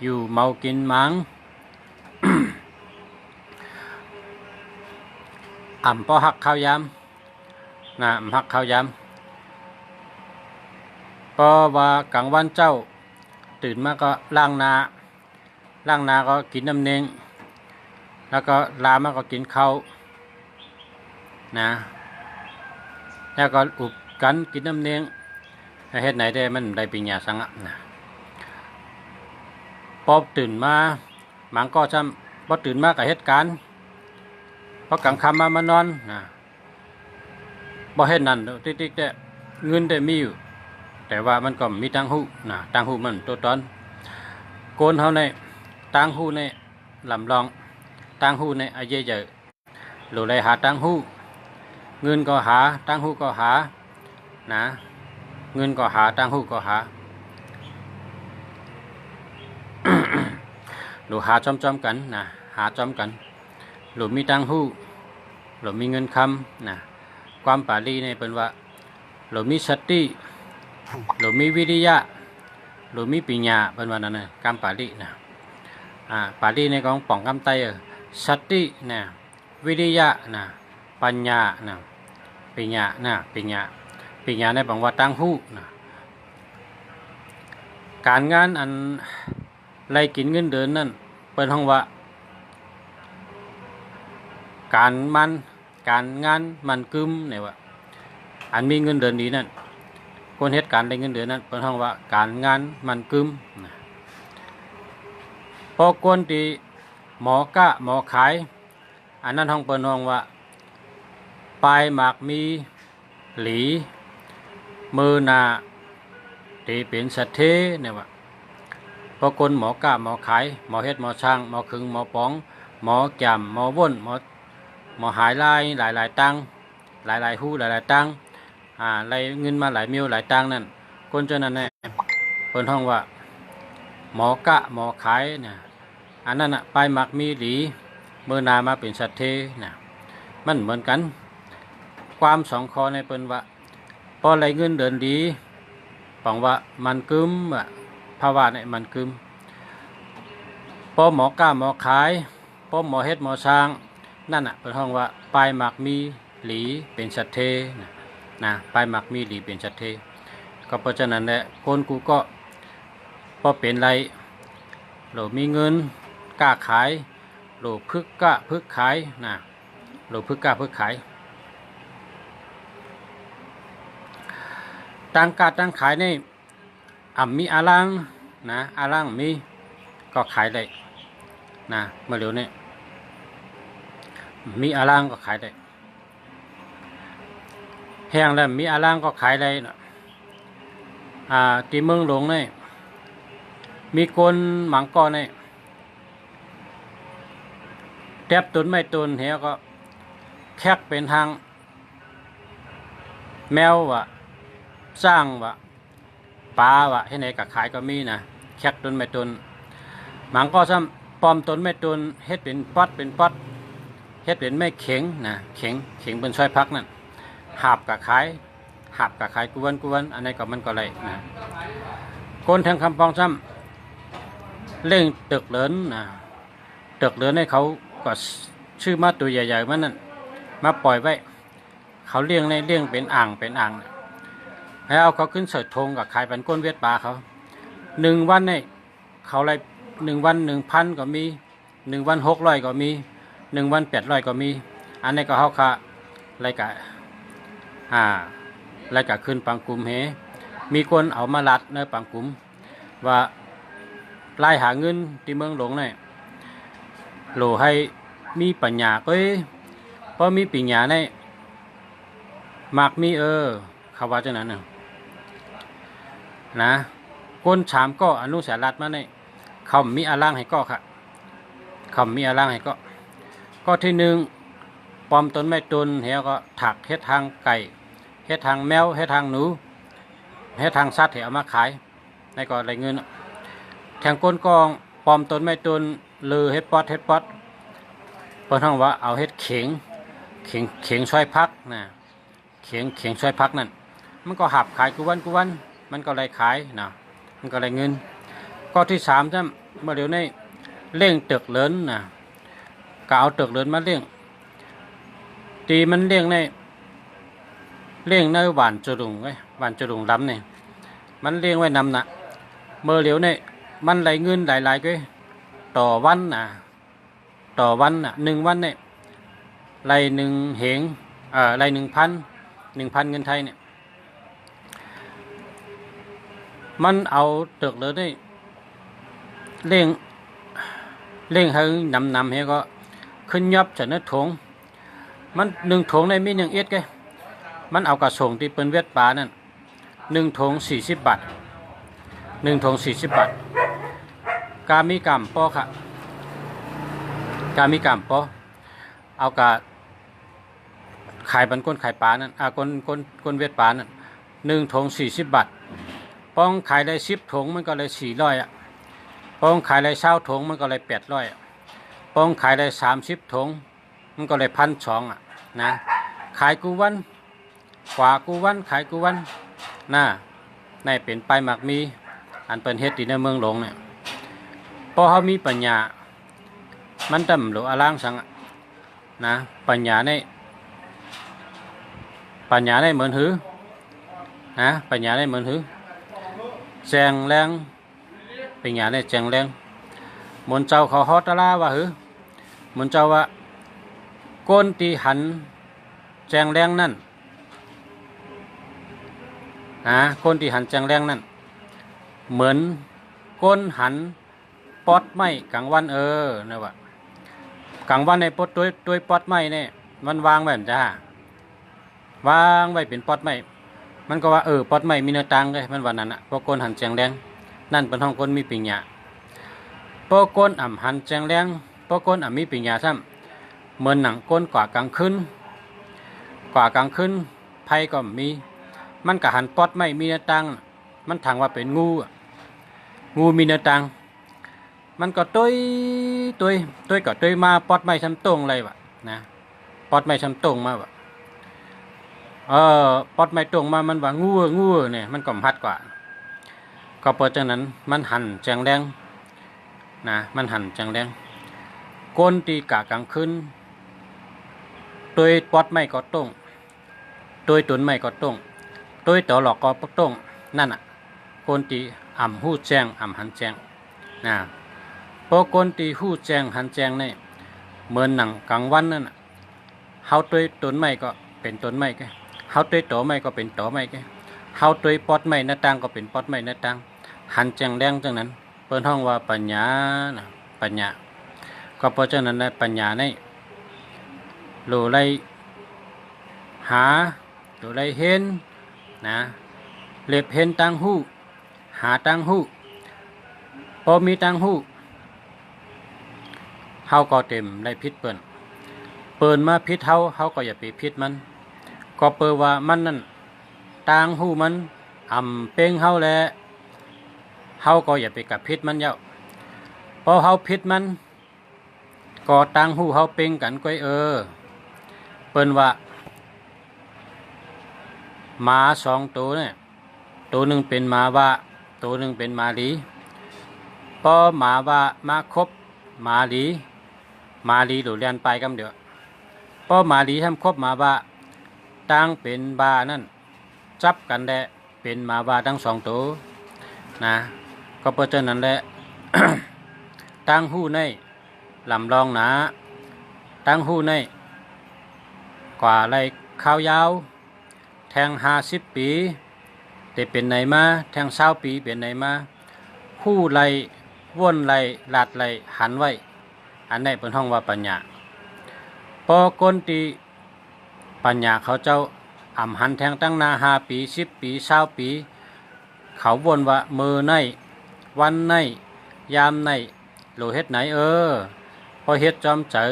อยู่เมากินมัง พอหักข้าวยำนะหักข้าวยำพอว่ากลางวันเจ้าตื่นมาก็ล้างนาก็กินน้ำเนงแล้วก็ลามาก็กินข้าวนะแล้วก็อุบกันกินน้ำเนงเฮ็ดไหนได้มันได้ปัญญาสังนะพอตื่นมาหมังก็จำพอตื่นมากับเหตุการณ์พอกลางค่ำมานอนนะบ่เฮ็ดนั่นติ๊กๆได้เงินได้มีอยู่แต่ว่ามันก็มีตังหูนะตังหูมันตัวตอนโกนเฮาในตังหูในลำลองตังหูในอาเยเยอะหรือไรหาตังหูเงินก็หาตังหูก็หานะเงินก็หาตังหูก็หา หรือหาจอมกันนะหาจอมกันหรือมีตังหูหรือมีเงินคำนะความปาลีในเป็นว่าหรือมีสติหรือมีวิริยะหรือมีปัญญาเป็นว่านั่นนะกรรมปาลีนะปาลีในของป่องคำไตสตินะวิริยะนะปัญญานะปัญญานะปัญญาในบอกว่าตั้งหูนะการงานอันไรกินเงินเดือนนั่นเป็นห้องว่าการงานมันกึมเนี่ยว่าอันมีเงินเดือนดีนั่นคนเหตุการณ์ได้เงินเดือนนั้นเป็นห้องว่าการงานมันกึมนะพอคนที่หมอกะหมอขายอันนั้นห้องเป็นห้องว่าปลายหมากมีหลีมือนาที่เป็นสัตเทเนี่ยว่าพอคนหมอกะหมอขายหมอเฮ็ดหมอช่างหมอขึงหมอปองหมอจำหมอว่นหมอหายลายหลายตังหลายหูหลายตังไรเงินมาหลายมิวหลายตังนั่นคนเจ้านั้นเนี่ยเป็นห้องว่าหมอกะหมอขายเนี่ยอันนั้นปลายหมากมีหลีมือนามาเป็นสัตเทเนี่ยมันเหมือนกันความสองคอในเป็นว่าพอไรเงินเดือนดีปังว่ามันกึมภาวะเนี่ยมันกึมพอหมอกล้าหมอขายพอหมอเฮ็ดหมอช้างนั่นเป็นห้องว่าปลายหมากมีหลีเป็นสัตเทนะปลายหมากมีหลีเป็นสัตเทก็เพราะฉะนั้นแหละคนกูก็พอเป็นไรหรือมีเงินกล้าขายหรือพึกขายนะหรือพึกขายตั้งกาตั้งขายในมีอาลังนะอาลังมีก็ขายได้นะเมื่อเร็วนี้มีอาลังก็ขายได้แห้งแล้วมีอาลังก็ขายได้นะที่เมืองหลวงนี่มีคนหมังก้อนนี่แทบตุนไม่ตุนเหี้ยก็แคกเป็นทางแมวว่ะสร้างว่ะปลาว่ะให้ไหนกับขายก็มีนะแคกตุนไม่ตุนหมังก็ซ้ำปลอมตุนไม่ตุนเฮ็ดเป็นป๊อดเฮ็ดเป็นไม่เข็งนะเข็งเป็นช่วยพักนั่นหาบกับขายกวนอันนี้ก็มันก็ไรนะคนทางคำปองซ้ำเล่งตึกเหลินนะตึกเหลินให้เขาก็ชื่อมาตัวใหญ่ๆมันนั่นมาปล่อยไว้เขาเลี้ยงเป็นอ่างให้เอาเขาขึ้นเสดธงกับขายเป็นก้นเวียดปลาเขา1 วันเนี่ยเขาไร1 วัน 1,000ก็มี1 วัน600ก็มี1 วัน800ก็มีอันนี้ก็เขาค่ะไรกะไรกะขึ้นปังกลุ่มเฮมีคนเอามาลัดในปังกลุ่มว่าไล่หาเงินที่เมืองหลวงเนี่ยโหลให้มีปัญญาก็เพราะมีปัญญาในมากมีเขาว่าจังนั้นนะคนถามก็อนุสารัตมาเนี่ยเขามีอาลังให้ก็ค่ะเขามีอาลังให้ก็ที่1ปลอมตนไม่ตนเหี่ยก็ถักเฮ็ดทางไก่ เฮ็ดทางแมวเฮ็ดทางหนูเฮ็ดทางสัตว์ให้เอามาขายในก็ได้เงินแทงก้นกองปลอมตนไม่ตนลือเฮ็ดป๊อดเพิ่นฮ้องว่าเอาเฮ็ดเข็งช่วยพักนะเข็งช่วยพักนั่นมันก็หับขายกูวันมันก็เลยขายนะมันก็เลยเงินก็ที่3จ้ะเมื่อเดี๋ยวนี้เร่งตึกเลินนะก็เอาตึกเลินมาเร่งตีมันเร่งในหวานจุดุงไว้หวานจุดุงล้ำเนี่ยมันเร่งไว้นำนะเมื่อเดี๋ยวนี้มันไหลเงินหลายๆก็ต่อวันนะ1 วันเนี่ยไหล1 เหงไหล1,000เงินไทยเนี่ยมันเอาตึกเลยได้เร่งให้นำให้ก็ขึ้นยับจากนั้นถงมัน1 ถงในมี1 เอ็ดไงมันเอากระส่งที่เป็นเวทปลานั่น1 ถง40 บาท1 ถง40 บาทกามีกำปอค่ะกามีกำปอเอากะขายบันก้นขายปลานั่นก้นเวทปลานั่น1 ถง40 บาทป้องขายได้10 ถงมันก็เลย400อ่ะป้องขายได้20 ถงมันก็เลย800อ่ะป้องขายได้30 ถงมันก็เลย1,200อ่ะนะขายกูวันกว่ากูวันขายกูวันน่ะในเป็นไปหมักมีอันเป็นเฮ็ดที่ในเมืองหลวงเนี่ยพอเขามีปัญญามันต่ำหรืออล่างสังนะปัญญาในเหมือนหือนะปัญญาในเหมือนหือแจงแรงปัญญาในแจงแรงมนเจ้าเขาฮอตลาว่าหือมนเจ้าว่าก้นตีหันแจงแรงนั่นก้นตีหันแจงแรงนั่นเหมือนก้นหันปอดไม้กลางวันนะว่ากลางวันในปอดด้วยปอดไม้เนี่ยมันวางไว้จ้าวางไว้เป็นปอดไม้มันก็ว่าปอดไม้มีเนื้อตังเลยมันว่านั้นอ่ะพอก้นหันแจงแรงนั่นเป็นห้องก้นมีปิญญาพอก้นอ่ำหันแจงแรงพอก้นอ่ำมีปิญญาซ้ำเหมือนหนังก้นกว่ากลางคืนไพ่ก็มีมันก็หันปอดไม้มีเนื้อตังมันถางว่าเป็นงูมีเนื้อตังมันก็ตุ้ยก็ตุ้ยมาปอดไม้ช้ำตรงเลยวะนะปอดไม้ช้ำตรงมาวะปอดไม้ตรงมามันว่างูเนี่ยมันก็หัดกว่าก็เพราะฉะนั้นมันหันแจงแรงนะมันหันแจงแรงก้นตีกะกลางคืนตุ้ยปอดไม้ก็ตรงตุ้ยตุนไม้ก็ตรงตุ้ยต่อหลอกก็ตรงนั่นอ่ะก้นตีอ่ำหู้แจงอ่ำหันแจงนะพอก้นตีหู้แจงหันแจงเนี่ยเหมือนหนังกลางวันนั่นน่ะเฮาตุ้ยตุนไม้ก็เป็นตุนไม้แกเฮาตุ้ยต่อไม้ก็เป็นต่อไม้แกเฮาตุ้ยปอดไม้หน้าต่างก็เป็นปอดไม้หน้าต่างหันแจงแดงจังนั้นเปิ้นห้องว่าปัญญานะปัญญาก็เพราะฉะนั้นในปัญญาในโลไลหาโลไลเห็นนะเล็บเห็นตังหู้หาตังหู้พอมีตังหู้เฮาก็เต็มได้พิษเปิ้นมาพิษเฮาก็อย่าไปพิษมันก็เปิดว่ามันนั่นตังหู้มันอ่ำเป้งเฮาแลเฮาก็อย่าไปกับพิษมันเย้าพอเฮาพิษมันก็ตังหู้เฮาเป้งกันก้อยเปิ้นว่าหมา2 ตัวเนี่ยตัวหนึ่งเป็นหมาว่าตัวหนึ่งเป็นหมาลีพอหมาว่ามาครบหมาลีหรือเรียนไปกำเดียวพอหมาลีทำครบหมาว่าตั้งเป็นบานั่นจับกันแหละเป็นหมาว่าทั้ง2 ตัวนะก็เพราะฉะนั้นแหละ ตั้งหู้ในลำลองหนาตั้งหู้ในกว่าไรข้าวยาวแทง50 ปีแต่เป็นไหนมาแทง20 ปีเป็นไหนมาหู้ไรว่นไรลาดไรหันไว้อันนี้เป็นห้องว่าปัญญาพอก้นตีปัญญาเขาเจ้าอ่ำหันแทงตั้งนา5 ปี10 ปี20 ปีเขาวนว่ามือในวันในยามในโลเฮ็ดไหนพอเฮ็ดจอมเจอ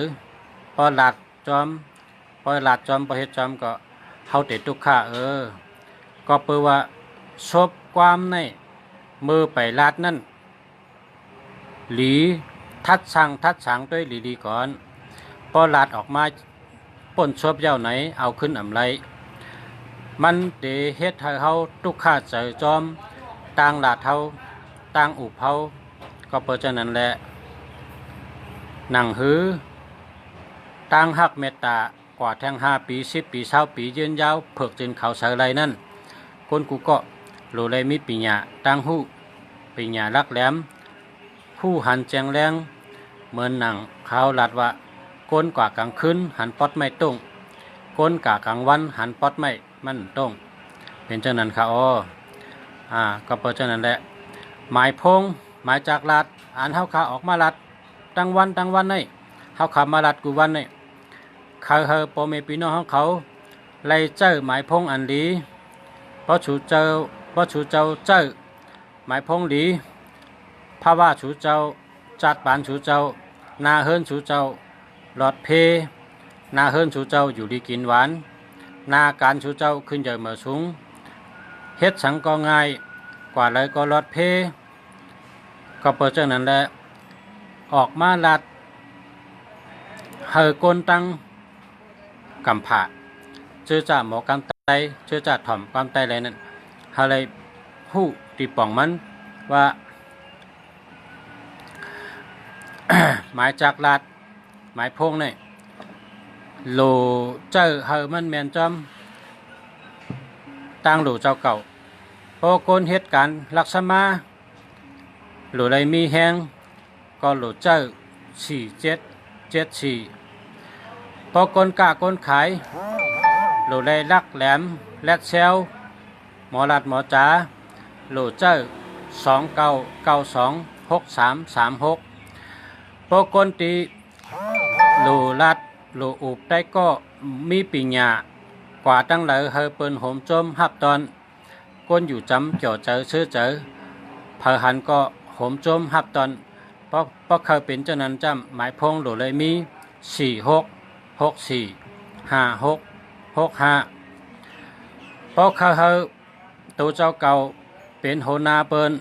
พอหลัดจอมพอเฮ็ดจอมก็ เฮาเตตุกข้าก็เปือว่าชบความในมือไปลาดนั่นหลีทัดสั่งด้วยหลีก่อนพอลาดออกมาป่นชบเย้าไหนเอาขึ้นอำไรมันเตเฮ็ดให้เฮาตุกข้าใจจอมต่างลาดเฮาต่างอุบเฮาก็เปิดฉะนั้นแหละหนังหือต่างหักเมตตากว่าแทง5 ปี10 ปี20 ปียืนยาวเพิกจนเขาเสยไรนั่นคนกูก็โลเลยมีปิญญาต่างหู้ปิญญาลักแหลมผู้หันแจงแรงเหมือนหนังเขาลัดว่าก้นกว่ากลางคืนหันปอดไม่ตรงก้นกว่ากลางวันหันปอดไม่มันตรงเป็นเจ้านั้นค่ะก็เพราะฉะนั้นแหละหมายพงหมายจากลัดอ่านเฮาขาออกมาลัดตั้งวันนี่เฮาขามาลัดกูวันนี่เขาพ่อแม่พี่น้องของเขาไล่เจ้าหมายพงอันดีเพราะชูเจ้าเจ้าหมายพงดีภาวะชูเจ้าจัดปานชูเจ้านาเฮิรนชูเจ้าหลอดเพนาเฮิรนชูเจ้าอยู่ดีกินหวานนาการชูเจ้าขึ้นใหญ่เมื่อสูงเฮ็ดสังก็ง่ายกว่าเลยก็หลอดเพก็เปิดเจ้านั้นแหละออกมาลัดเฮอก้นตั้งกำผาเจอจ่าหมอกำไตเจอจ่าถ่อมกำไตอะไรนั่นเฮาเลยฮู้ตีป่องมันว่า หมายจากลัดหมายพงนี่โลเจอเฮอมันแมนจอมตั้งโลเจ้าเก่าพอคนเหตุการณ์ลักษณะโลไรมีแหงก็โลเจอ4774พอคนกะคนขายโลไรลักแหลมแลดเซลหมอลัดหมอจ๋าโลเจอ29926336พอคนตีโลลัดโลอุบได้ก็มีปิญญากว่าตั้งหลายเฮอเปิ้นโหมจมหับตอนก้นอยู่จำเกี่ยวเจอซื้อเจอเพอหันก็โหมจมหับตอนเพราะเขาเป็นเจ้านั้นจำหมายพงโหลเลยมี46645665เพราะเขาตัวเจ้าเก่าเป็นโหนาเปิ้น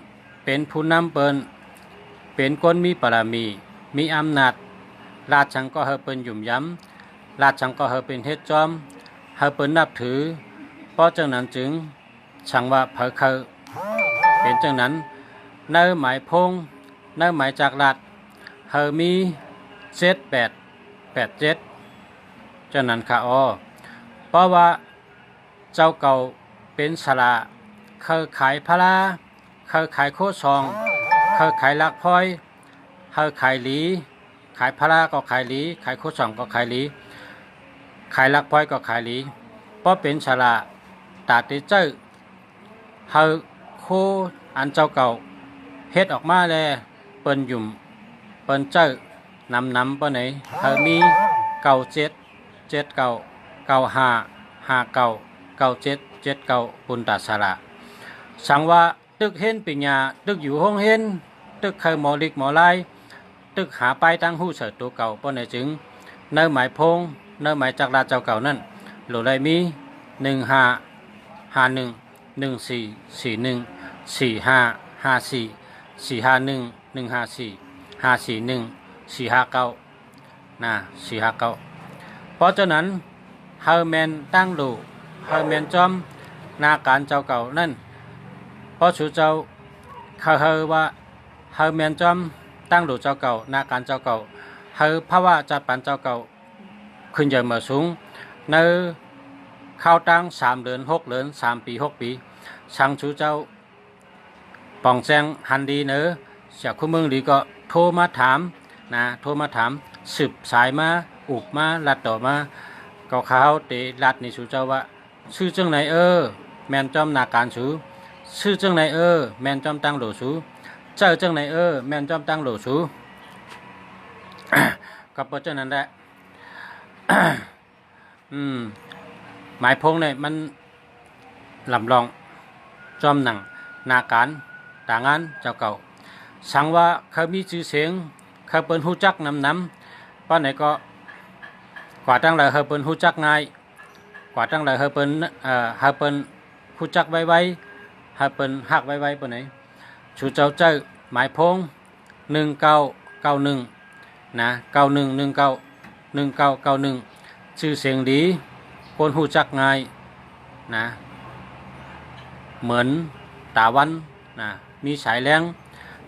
เป็นผู้นำเปิ้นเป็นคนมีบารมีอำนาจราชชังก็เฮาเปิ้นหยุ่มย้ำราชชังก็เฮาเป็นเฮ็ดจอมเฮาเปิ้นนับถือเพราะจังนั้นจึงชังว่าเผอเขาเป็นจังนั้นในหมายพงในหมายจากรัฐเฮามี7887จังนั้นค่ะเพราะว่าเจ้าเก่าเป็นสละเขาขายพลาเขาขายโคซองเขาขายลักพลอยเขาขายหลีขายพลาก็ขายหลีขายโคซองก็ขายหลีขายลักพลอยก็ขายหลีเพราะเป็นสละตาติเจ้าเฮาโคอันเจ้าเก่าเฮ็ดออกมาแลเปิ้นหยุ่มเปิ้นเจ้านำปะไหนเฮามี97 95 59 97 79ปุนตาสละสังว่าตึกเห็นปิญญาตึกอยู่ห้องเห็นตึกเคยหมอลิกหมอลายตึกหาไปตั้งหู้เสิร์ตัวเก่าปะไหนจึงในหมายพงในหมายจากราเจ้าเก่านั่นโหลเลยมี155114155445411545414541459459นะ459เพราะฉะนั้นเฮาแมนตั้งโลเฮาแมนจอมนาการเจ้าเก่านั่นเพราะชูเจ้าเฮาว่าเฮาแมนจอมตั้งโลเจ้าเก่านาการเจ้าเก่าเฮาภาวะจัดปันเจ้าเก่าขึ้นใหญ่มาสูงในข้าวตั้ง3 เดือน6 เดือน3 ปี6 ปีช่างชูเจ้าป่องแจงหันดีเนอจากคุณเมืองดีก็โทรมาถามนะโทรมาถามสืบสายมาอุบมาลัดต่อมาก็เขาเตลัดในชูเจ้าว่าชื่อจังไหนแมนจอมนาการชูชื่อจังไหนแมนจอมตั้งโหลชูเจ้าจังไหนแมนจอมตั้งโหลชู ก็เพราะฉะนั้นแหละ หมายพงเนี่ยมันลำลองจอมหนังนาการต่างงานเจ้าเก่าสังว่าเขามีชื่อเสียงเขาเป็นหูจักนำป้าไหนก็กว่าตั้งแต่เขาเป็นหูจักง่าย กว่าตั้งหลายเฮาเปิ้นเฮาเปิ้นฮู้จักไว้ๆเฮาเปิ้นฮักไว้ๆปานไหนชูเจ้าเจ้าหมายพง1991นะ9119ชื่อเสียงดีคนฮู้จักง่ายนะเหมือนตาวันนะมีสายแรง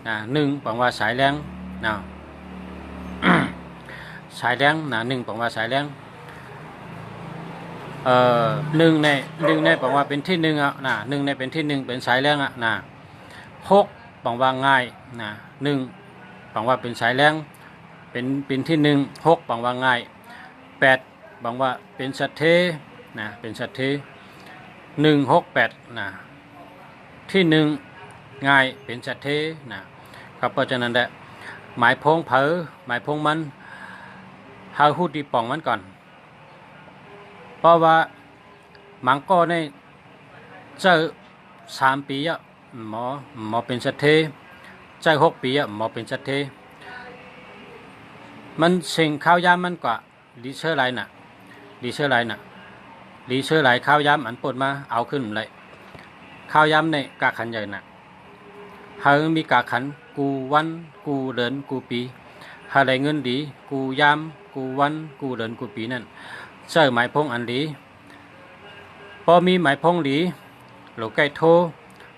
นะ1แปลว่าสายแรงนะ สายแรงนะ1แปลว่าสายแรงหนึ่งในแปลว่าเป็นที่1อ่ะนะ1ในเป็นที่1เป็นสายแรงอ่ะนะ6แปลว่าง่ายนะ1แปลว่าเป็นสายแรงเป็นที่1 6แปลว่าง่าย8แปลว่าเป็นสัตเทนะเป็นสัตเท168นะที่1ง่ายเป็นสัตเทนะครับเพราะฉะนั้นแหละหมายพงเผอหมายพงมันเฮาฮู้ดีป่องมันก่อนเพราะว่ามังก็ในเจอ3ปีอ่ะหมอเป็นสัตเทเจอ6ปีอ่ะหมอเป็นสัตเทมันสิ่งข้าวยามมันกว่าดีเชอร์ไรน่ะดีเชอร์ไรข้าวยามอันปดมาเอาขึ้นเลยข้าวยามในกาขันใหญ่น่ะเฮามีกาขันกูวันกูเดือนกูปีหาได้เงินดีกูยามกูวันกูเดือนกูปีนั่นเจอหมายพงอันดีพอมีหมายพงดีโลใกล้โท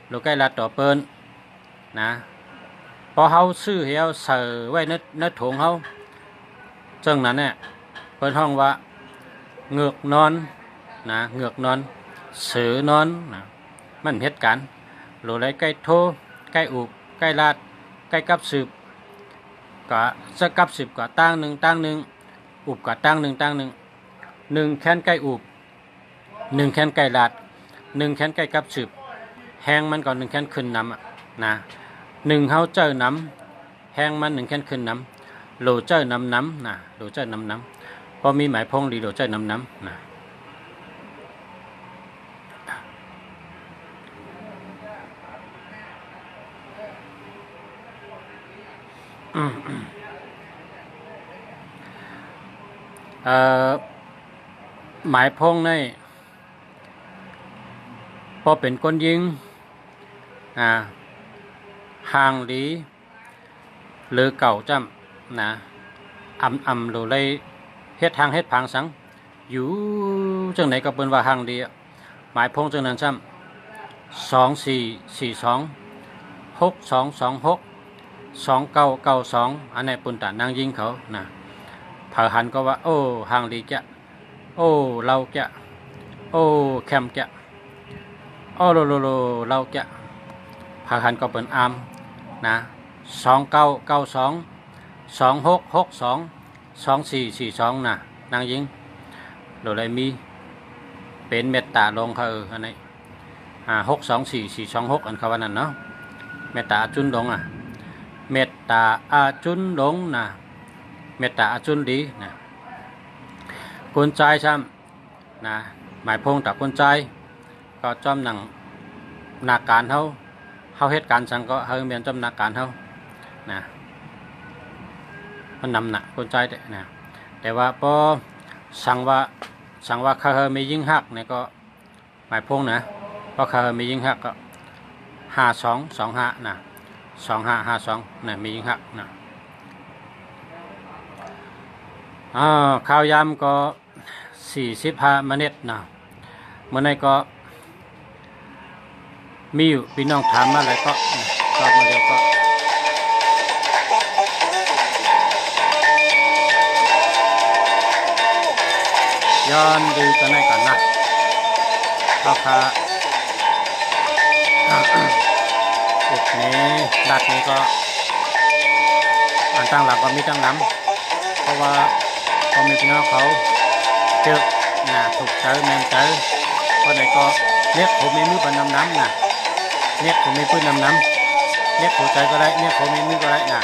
โลใกล้ลาต่อเปิ้นนะพอเฮาซื้อเฮาใส่ไว้ในถุงเฮาจังนั้นเนี่ยเปิ้นห้องว่าเงือกนอนนะเงือกนอนเสือนอนนะมันเหตุการณ์โลไรใกล้โทใกล้อุบใกล้ลาดใกล้กับสืบก็จะกับสืบก็ตั้งหนึ่งอุบก็ตั้งหนึ่ง1แค้นใกล้อุบ1แค้นใกล้ลาด1แค้นใกล้กับสืบแห้งมันก่อน1แค้นขึ้นน้ำนะ1เฮาเจอน้ำแห้งมัน1แค้นขึ้นน้ำโลเจอน้ำนะโลเจอน้ำพอมีหมายพงดีโลเจอน้ำนะหมายพงในพอเป็นคนยิงห่างดีหรือเก่าจำนะอำหรือเลยเฮ็ดทางเฮ็ดพังสังอยู่จังไหนก็เป็นว่าห่างดีหมายพงจังนั้นจำ2442 6226 2992อันนี้ปุ่นตานางยิงเขานะเผาหันก็ว่าโอ้ห่างดีแกโอ้เราแกโอ้แคมแกโอ้โลเราแกเผาหันก็เป็นอามนะ2992 2662 2442นะนางยิงโดยเลยมีเป็นเมตตาลงเขาอันนี้624426อันเขาว่านั่นเนาะเมตตาจุนดงเมตตาอาจุนดงนะเมตตาอาจุนดีนะคนใจซ้ำนะหมายพงแต่คนใจก็จอมหนังนาการเฮาเหตุการณ์สังก็เฮาเมียนจอมนาการเฮานะมันนำหนักคนใจนะแต่ว่าพอสั่งว่าเขาไม่ยิ่งหักเนี่ยก็หมายพงนะเพราะเขาไม่ยิ่งหักก็5225นะ2552นะมียิ่งหักนะข้าวยำก็45 เมตรนะเมื่อไหร่ก็มีอยู่พี่น้องถามมาอะไรก็ตอบมาเดียวก็ย้อนดูกันได้ก่อนนะราคาอุกนี้ดัดนี้ก็อันตั้งหลักก็มีตั้งน้ำเพราะว่าพอมีพี่น้องเขาเจอถูกเจอแมนเจอก็ไหนก็เรียกผมมีมือปันน้ำนะเรียกผมมีปืนน้ำเรียกหัวใจก็ได้เรียกผมมีมือก็ได้นะ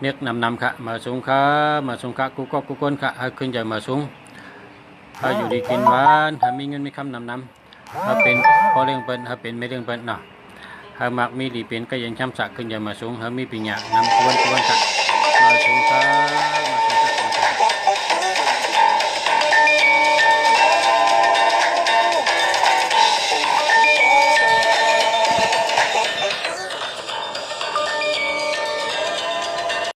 เรียกน้ำค่ะมาสูงค่ะกูก็กูก้นค่ะให้ขึ้นใหญ่มาสูงถ้าอยู่ดีกินหวานถ้ามีเงินมีคำน้ำถ้าเป็นพอเรื่องเป็นถ้าเป็นไม่เรื่องเป็นเนาะถ้ามักมีดีเป็นก็ยังช้ำสักขึ้นใหญ่มาสูงถ้ามีปีหยาน้ำกวนค่ะมาสูงค่ะ